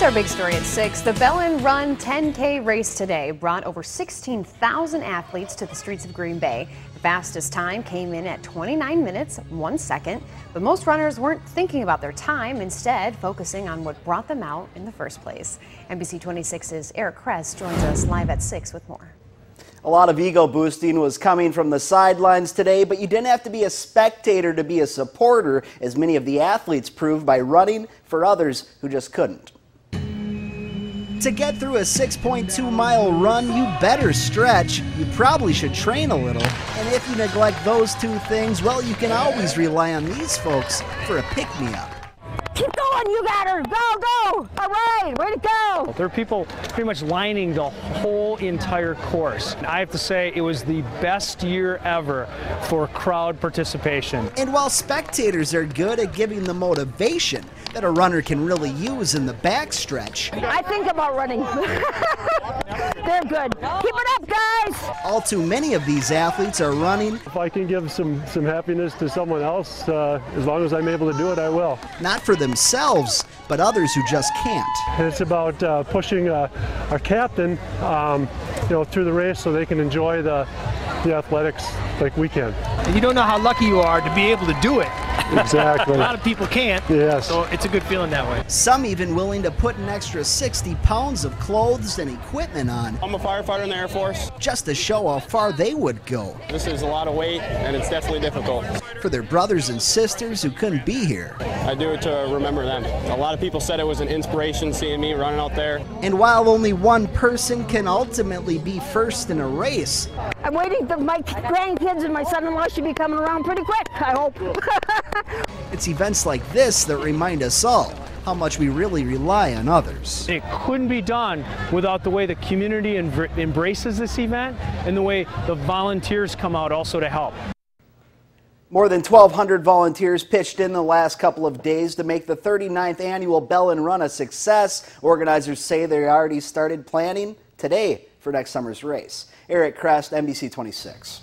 our big story at 6. The Bellin Run 10K race today brought over 16,000 athletes to the streets of Green Bay. The fastest time came in at 29 minutes, 1 second. But most runners weren't thinking about their time, instead focusing on what brought them out in the first place. NBC 26's Eric Kress joins us live at 6 with more. A lot of ego boosting was coming from the sidelines today, but you didn't have to be a spectator to be a supporter, as many of the athletes proved by running for others who just couldn't. To get through a 6.2-mile run, you better stretch. You probably should train a little. And if you neglect those two things, well, you can always rely on these folks for a pick-me-up. Keep going, you got her. Go, go. All right, way to go. There are people pretty much lining the whole entire course. I have to say it was the best year ever for crowd participation. And while spectators are good at giving the motivation that a runner can really use in the backstretch, I think about running. They're good. Keep it up, guys. all too many of these athletes are running. If I can give some happiness to someone else, as long as I'm able to do it, I will. Not for themselves, but others who just can't. And it's about pushing our captain, through the race so they can enjoy the athletics like we can. You don't know how lucky you are to be able to do it. Exactly. A lot of people can't. Yes. So it's a good feeling that way. Some even willing to put an extra 60 pounds of clothes and equipment on. I'm a firefighter in the Air Force. Just to show how far they would go. This is a lot of weight, and it's definitely difficult. For their brothers and sisters who couldn't be here. I do it to remember them. A lot of people said it was an inspiration seeing me running out there. And while only one person can ultimately be first in a race, I'm waiting for my grandkids and my son-in-law should be coming around pretty quick, I hope. it's events like this that remind us all how much we really rely on others. It couldn't be done without the way the community embraces this event and the way the volunteers come out also to help. More than 1,200 volunteers pitched in the last couple of days to make the 39th annual Bellin Run a success. Organizers say they already started planning today for next summer's race. Eric Kress, NBC 26.